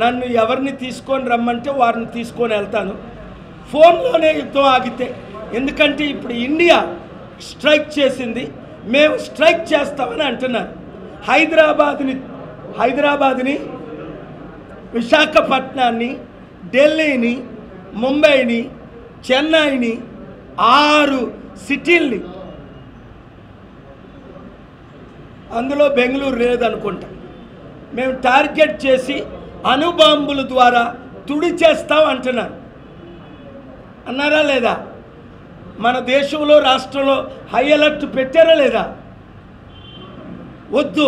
నన్ను ఎవరిని తీసుకొని రమ్మంటే వారిని తీసుకొని వెళ్తాను. ఫోన్లోనే యుద్ధం ఆగితే, ఎందుకంటే ఇప్పుడు ఇండియా స్ట్రైక్ చేసింది, మేము స్ట్రైక్ చేస్తామని అంటున్నారు. హైదరాబాద్ని, విశాఖపట్నాన్ని, ఢిల్లీని, ముంబైని, చెన్నైని, 6 సిటీల్ని, అందులో బెంగళూరు లేదనుకుంటా, మేము టార్గెట్ చేసి అణుబాంబుల ద్వారా తుడి చేస్తాం అంటున్నారు. అన్నారా లేదా? మన దేశంలో రాష్ట్రంలో హై అలర్ట్ పెట్టారా లేదా? వద్దు,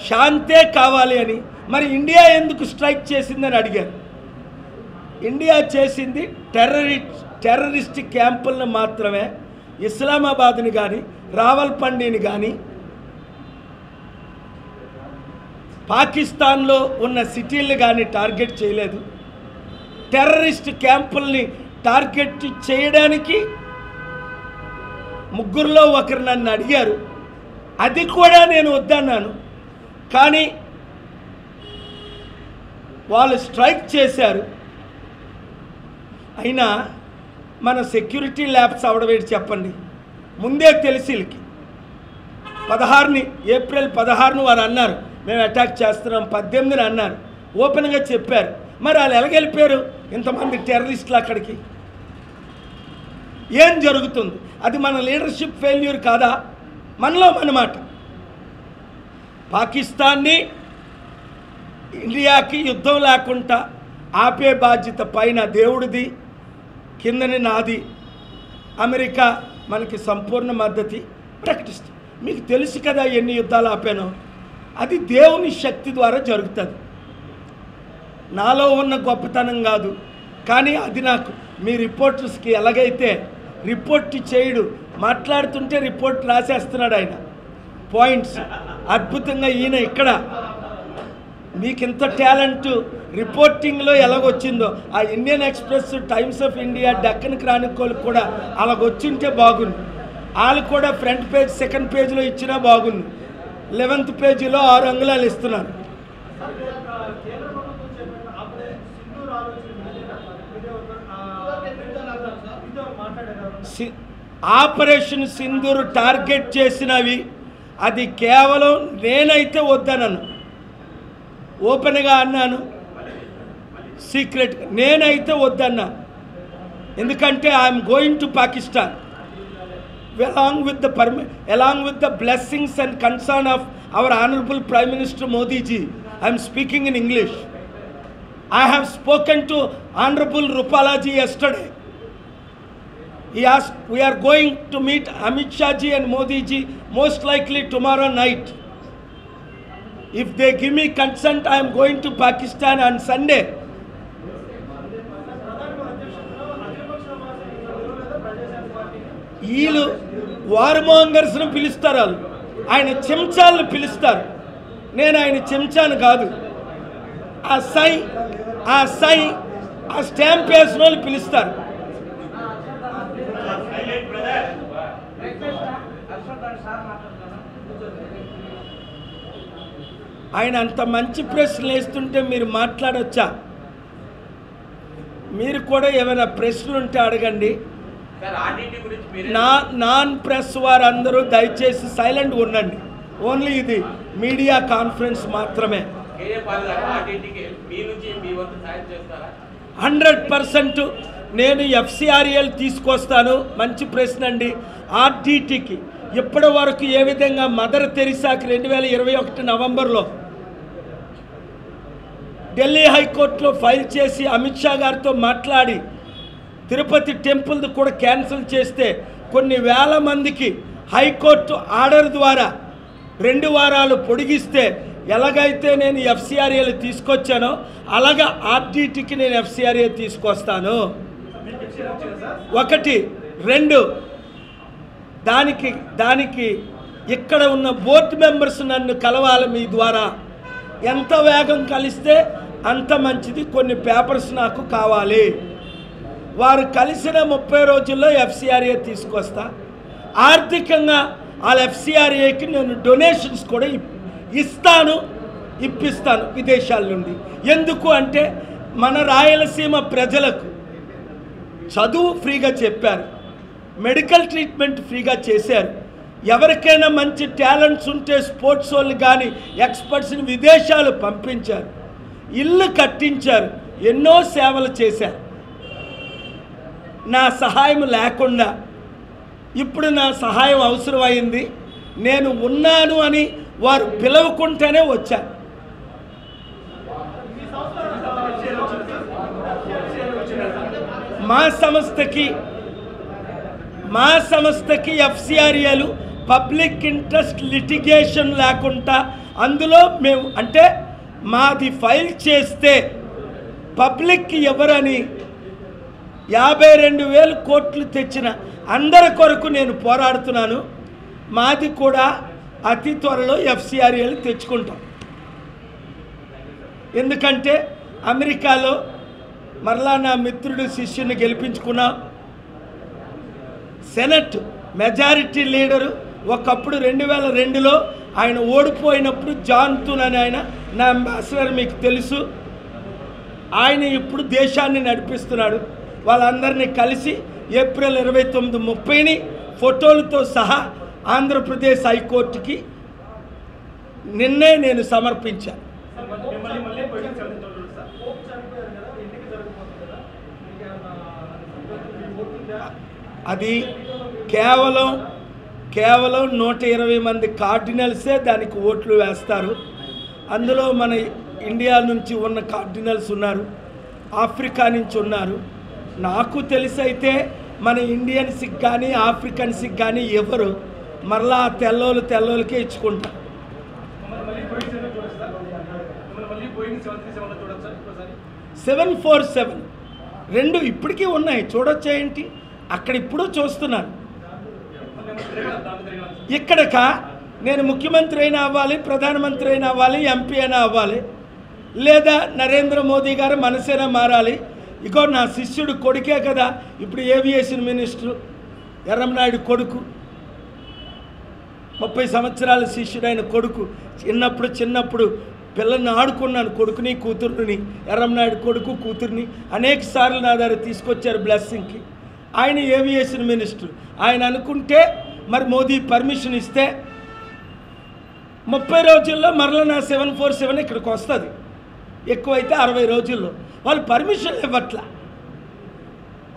శాంతే కావాలి అని. మరి ఇండియా ఎందుకు స్ట్రైక్ చేసిందని అడిగారు. ఇండియా చేసింది టెర్రరిస్ట్ క్యాంపులను మాత్రమే. ఇస్లామాబాద్ని కానీ, రావల్పిండిని కానీ, పాకిస్తాన్లో ఉన్న సిటీలను కానీ టార్గెట్ చేయలేదు. టెర్రరిస్ట్ క్యాంపుల్ని టార్గెట్ చేయడానికి 3లో ఒకరు నన్ను అడిగారు. అది కూడా నేను వద్దన్నాను. కానీ వాళ్ళు స్ట్రైక్ చేశారు. అయినా మన సెక్యూరిటీ ల్యాబ్స్ అవడవేటి చెప్పండి. ముందే తెలిసి వీళ్ళకి 16ని, ఏప్రిల్ 16ను వారు అన్నారు మేము అటాక్ చేస్తున్నాం, 18ని అన్నారు, ఓపెన్గా చెప్పారు. మరి వాళ్ళు ఎలాగెళ్ళిపోయారు ఇంతమంది టెర్రరిస్టులు అక్కడికి? ఏం జరుగుతుంది? అది మన లీడర్షిప్ ఫెయిల్యూర్ కాదా? మనలో మనమాట. పాకిస్తాన్ని, ఇండియాకి యుద్ధం లేకుండా ఆపే బాధ్యత పైన దేవుడిది, కిందని నాది. అమెరికా మనకి సంపూర్ణ మద్దతు ప్రకటిస్తుంది. మీకు తెలుసు కదా ఎన్ని యుద్ధాలు ఆపానో. అది దేవుని శక్తి ద్వారా జరుగుతుంది. నాలో ఉన్న గొప్పతనం కాదు. కానీ అది నాకు మీ రిపోర్టర్స్కి ఎలాగైతే రిపోర్ట్ చేయడు, మాట్లాడుతుంటే రిపోర్ట్ రాసేస్తున్నాడు ఆయన పాయింట్స్. అద్భుతంగా ఈయన ఇక్కడ మీకు ఇంత టాలెంట్ రిపోర్టింగ్లో ఎలాగొచ్చిందో ఆ Indian express, times of India, Deccan Chronicle కూడా అలాగొచ్చింటే బాగుంది. వాళ్ళు కూడా ఫ్రంట్ పేజ్, సెకండ్ పేజ్లో ఇచ్చినా బాగుంది. 11th పేజీలో 6 అంగుళాలు ఇస్తున్నారు. ఆపరేషన్ సింధూర్ టార్గెట్ చేసినవి అది కేవలం నేనైతే వద్దనను, ఓపెన్గా అన్నాను, సీక్రెట్గా నేనైతే వద్దన్నా. ఎందుకంటే I'm going to Pakistan along with the blessings and concern of our Honorable Prime Minister Modi ji. I am speaking in English. I have spoken to Honorable Rupala ji yesterday. He asked, we are going to meet Amit Shah ji and Modi ji most likely tomorrow night. If they give me consent, I am going to Pakistan on Sunday. వీళ్ళు వార్మోంగర్స్ను పిలుస్తారు, వాళ్ళు ఆయన చెంచాలను పిలుస్తారు. నేను ఆయన చెంచాను కాదు. ఆ stamp వేసిన వాళ్ళు పిలుస్తారు. ఆయన అంత మంచి ప్రశ్నలు వేస్తుంటే మీరు మాట్లాడొచ్చా? మీరు కూడా ఏమైనా ప్రశ్నలు ఉంటే అడగండి. నాన్ ప్రెస్ వారందరూ దయచేసి సైలెంట్గా ఉండండి. ఓన్లీ ఇది మీడియా కాన్ఫరెన్స్ మాత్రమే. 100% నేను FCRAL తీసుకొస్తాను. మంచి ప్రశ్న అండి. RDTకి ఇప్పటి వరకు ఏ విధంగా మదర్ తెరిసాకి 2021 నవంబర్లో ఢిల్లీ హైకోర్టులో ఫైల్ చేసి అమిత్ షా గారితో మాట్లాడి తిరుపతి టెంపుల్ది కూడా క్యాన్సిల్ చేస్తే కొన్ని వేల మందికి హైకోర్టు ఆర్డర్ ద్వారా 2 వారాలు పొడిగిస్తే ఎలాగైతే నేను FCRAL తీసుకొచ్చానో అలాగా RDTకి నేను FCRA తీసుకొస్తాను. 1 2 దానికి ఇక్కడ ఉన్న బోర్డు మెంబర్స్ నన్ను కలవాలి మీ ద్వారా. ఎంత వేగం కలిస్తే అంత మంచిది. కొన్ని పేపర్స్ నాకు కావాలి. వారు కలిసిన 30 రోజుల్లో FCRA తీసుకొస్తా. ఆర్థికంగా వాళ్ళ FCRAకి నేను డొనేషన్స్ కూడా ఇస్తాను. ఇప్పిస్తాను విదేశాల నుండి. ఎందుకు అంటే మన రాయలసీమ ప్రజలకు చదువు ఫ్రీగా చెప్పారు, మెడికల్ ట్రీట్మెంట్ ఫ్రీగా చేశారు. ఎవరికైనా మంచి టాలెంట్స్ ఉంటే స్పోర్ట్స్ వాళ్ళు కానీ ఎక్స్పర్ట్స్ని విదేశాలు పంపించారు, ఇల్లు కట్టించారు, ఎన్నో సేవలు చేశారు. నా సహాయం లేకుండా ఇప్పుడు నా సహాయం అవసరమైంది, నేను ఉన్నాను అని వారు పిలవకుంటేనే వచ్చాను. మా సంస్థకి ఎఫ్సిఆర్ఏలు పబ్లిక్ ఇంట్రెస్ట్ లిటిగేషన్ లేకుండా అందులో మేము అంటే మాది ఫైల్ చేస్తే పబ్లిక్ ఎవరని 52,000 కోట్లు తెచ్చిన అందరి కొరకు నేను పోరాడుతున్నాను. మాది కూడా అతి త్వరలో ఎఫ్సిఆర్ఏలు తెచ్చుకుంటాం. ఎందుకంటే అమెరికాలో మరలా నా మిత్రుడు శిష్యుని గెలిపించుకున్నా, సెనెట్ మెజారిటీ లీడరు. ఒకప్పుడు 2002లో ఆయన ఓడిపోయినప్పుడు జాన్ తున్ అని ఆయన నా అంబాసిడర్, మీకు తెలుసు. ఆయన ఇప్పుడు దేశాన్ని నడిపిస్తున్నాడు. వాళ్ళందరినీ కలిసి ఏప్రిల్ 29, 30ని ఫోటోలతో సహా ఆంధ్రప్రదేశ్ హైకోర్టుకి నిన్నే నేను సమర్పించాను. అది కేవలం 120 మంది కార్డినల్సే దానికి ఓట్లు వేస్తారు. అందులో మన ఇండియా నుంచి ఉన్న కార్డినల్స్ ఉన్నారు, ఆఫ్రికా నుంచి ఉన్నారు. నాకు తెలిసి అయితే మన ఇండియన్స్కి కానీ ఆఫ్రికన్స్కి కానీ ఎవరు మరలా తెల్లోళ్ళకే ఇచ్చుకుంటారు. 747 2 ఇప్పటికీ ఉన్నాయి, చూడొచ్చేంటి అక్కడ ఇప్పుడు చూస్తున్నాను. ఇక్కడక నేను ముఖ్యమంత్రి అయినా అవ్వాలి, ప్రధానమంత్రి అయినా అవ్వాలి, ఎంపీ అయినా అవ్వాలి, లేదా నరేంద్ర మోదీ గారు మనసైనా మారాలి. ఇగో నా శిష్యుడు కొడుకే కదా ఇప్పుడు ఏవియేషన్ మినిస్టర్, ఎర్రంనాయుడు కొడుకు, 30 సంవత్సరాల శిష్యుడైన కొడుకు. చిన్నప్పుడు పిల్లల్ని ఆడుకున్నాను, కొడుకుని కూతుర్ని, ఎర్రంనాయుడు కొడుకు కూతుర్ని అనేక సార్లు నా దగ్గర తీసుకొచ్చారు బ్లెస్సింగ్కి. ఆయన ఏవియేషన్ మినిస్టర్. ఆయన అనుకుంటే మరి మోదీ పర్మిషన్ ఇస్తే 30 రోజుల్లో మరలా నా 747 ఇక్కడికి వస్తుంది, ఎక్కువైతే 60 రోజుల్లో. వాళ్ళు పర్మిషన్ ఇవ్వట్లా.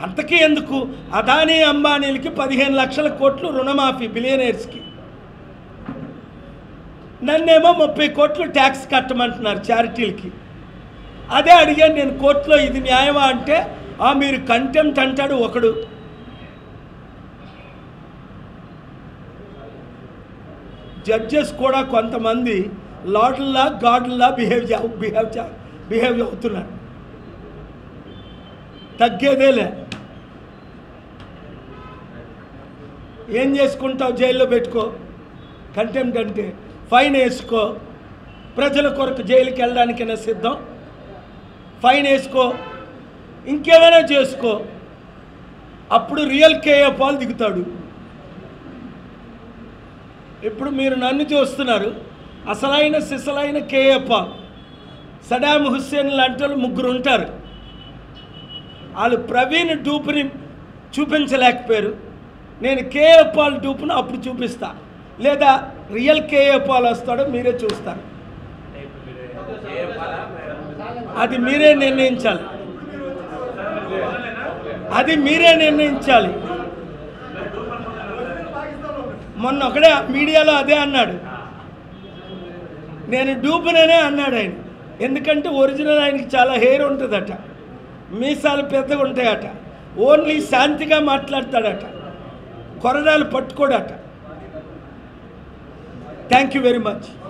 అంతకీ ఎందుకు? అదానీ అంబానీలకి 15 లక్షల కోట్లు రుణమాఫీ బిలియనర్స్కి, నన్నేమో 30 కోట్లు ట్యాక్స్ కట్టమంటున్నారు చారిటీలకి. అదే అడిగాను నేను కోర్టులో, ఇది న్యాయమా అంటే మీరు కంటెంప్ట్ అంటాడు ఒకడు. జడ్జెస్ కూడా కొంతమంది లార్డ్లా గాడ్లా బిహేవ్ అవుతున్నారు. తగ్గేదేలే. ఏం చేసుకుంటావు? జైల్లో పెట్టుకో, కంటెంప్ట్ అంటే ఫైన్ వేసుకో. ప్రజల కొరకు జైలుకి వెళ్ళడానికైనా సిద్ధం, ఫైన్ వేసుకో, ఇంకేమైనా చేసుకో. అప్పుడు రియల్ కేఏ పాల్ దిగుతాడు. ఇప్పుడు మీరు నన్ను చూస్తున్నారు, అసలైన సిసలైన కేఏ పాల్. సడాం హుస్సేన్ లాంటి వాళ్ళు 3 ఉంటారు. వాళ్ళు ప్రవీణ్ డూపుని చూపించలేకపోయారు. నేను కేఏ పాల్ డూపును అప్పుడు చూపిస్తా, లేదా రియల్ కేఏ పాల్ వస్తాడో మీరే చూస్తారు. అది మీరే నిర్ణయించాలి, మొన్న ఒకడే మీడియాలో అదే అన్నాడు, నేను డూపుననే అన్నాడు ఆయన. ఎందుకంటే ఒరిజినల్ ఆయనకి చాలా హెయిర్ ఉంటుందట, మీసాలు పెద్దగా ఉంటాయట, ఓన్లీ శాంతిగా మాట్లాడతాడట, కొరడాలు పట్టుకోడట. Thank you very much.